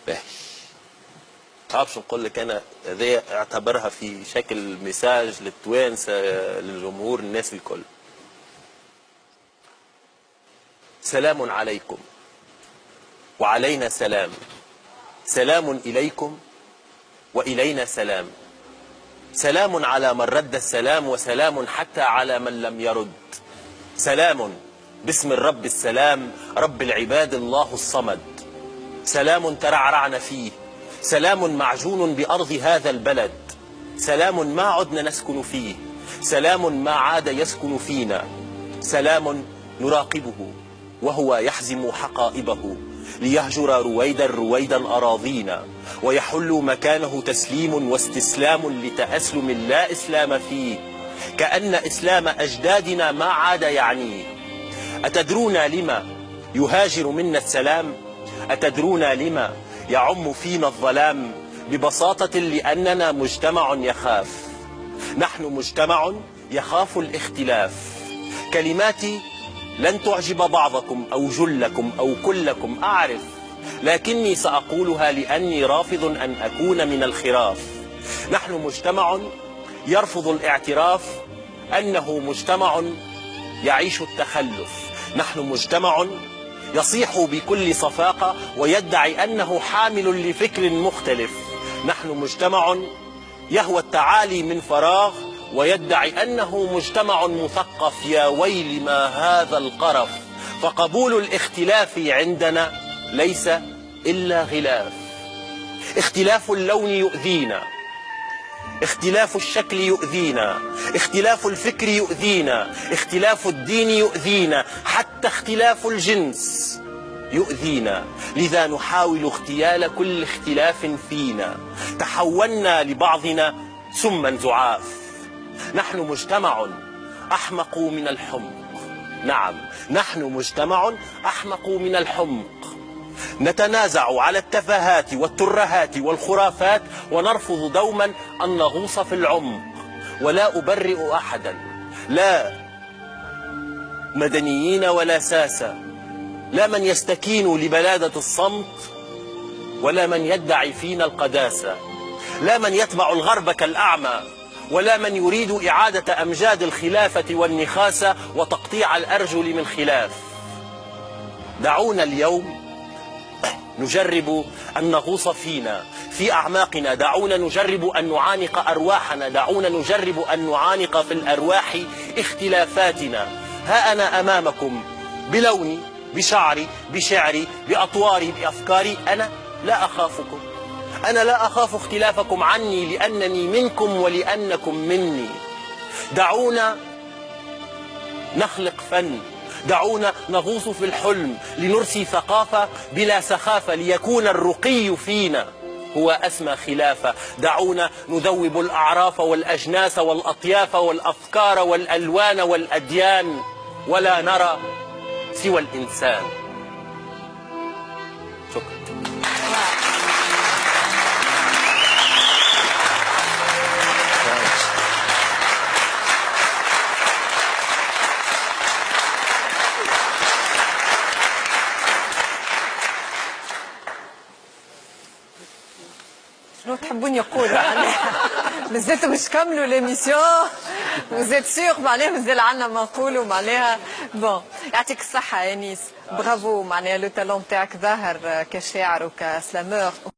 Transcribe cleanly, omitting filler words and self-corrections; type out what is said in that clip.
باهي. مش نقول لك انا هذه اعتبرها في شكل مساج للتوانسه للجمهور الناس الكل. سلام عليكم وعلينا سلام، سلام إليكم وإلينا سلام، سلام على من رد السلام وسلام حتى على من لم يرد، سلام باسم الرب السلام رب العباد الله الصمد، سلام ترعرعن فيه، سلام معجون بأرض هذا البلد، سلام ما عدنا نسكن فيه، سلام ما عاد يسكن فينا، سلام نراقبه وهو يحزم حقائبه ليهجر رويدا رويدا أراضينا ويحل مكانه تسليم واستسلام لتأسلم لا إسلام فيه، كأن إسلام أجدادنا ما عاد يعنيه. أتدرون لما يهاجر منا السلام؟ أتدرون لما يعم فينا الظلام؟ ببساطة لأننا مجتمع يخاف، نحن مجتمع يخاف الاختلاف. كلماتي لن تعجب بعضكم أو جلكم أو كلكم أعرف، لكني سأقولها لأني رافض أن أكون من الخراف. نحن مجتمع يرفض الاعتراف أنه مجتمع يعيش التخلف، نحن مجتمع يصيح بكل صفاقة ويدعي أنه حامل لفكر مختلف، نحن مجتمع يهوى التعالي من فراغ ويدعي أنه مجتمع مثقف. يا ويل ما هذا القرف، فقبول الاختلاف عندنا ليس إلا غلاف. اختلاف اللون يؤذينا، اختلاف الشكل يؤذينا، اختلاف الفكر يؤذينا، اختلاف الدين يؤذينا، حتى اختلاف الجنس يؤذينا. لذا نحاول اغتيال كل اختلاف فينا، تحولنا لبعضنا سما زعاف. نحن مجتمع أحمق من الحمق، نعم نحن مجتمع أحمق من الحمق. نتنازع على التفاهات والترهات والخرافات ونرفض دوما أن نغوص في العمق. ولا أبرئ أحدا، لا مدنيين ولا ساسة، لا من يستكين لبلادة الصمت ولا من يدعي فينا القداسة، لا من يتبع الغرب كالأعمى ولا من يريد إعادة أمجاد الخلافة والنخاسة وتقطيع الأرجل من خلاف. دعونا اليوم نجرب أن نغوص فينا في أعماقنا، دعونا نجرب أن نعانق أرواحنا، دعونا نجرب أن نعانق في الأرواح اختلافاتنا. ها أنا أمامكم بلوني، بشعري، بشعري، بأطواري، بأفكاري، أنا لا أخافكم، أنا لا أخاف اختلافكم عني لأنني منكم ولأنكم مني. دعونا نخلق فن، دعونا نغوص في الحلم لنرسي ثقافة بلا سخافة ليكون الرقي فينا هو أسمى خلافة. دعونا نذوب الأعراف والأجناس والأطياف والأفكار والألوان والأديان ولا نرى سوى الإنسان. شكرا. شنو تحبون يقول معناها؟ مازلتوا باش تكملوا ليميسيون؟ وزيت سيغ معناها مازال عندنا ما نقولوا معناها. بون يعطيك الصحة يا انيس، برافو معناها لو تالون تاعك ظاهر كشاعر وكسلامور.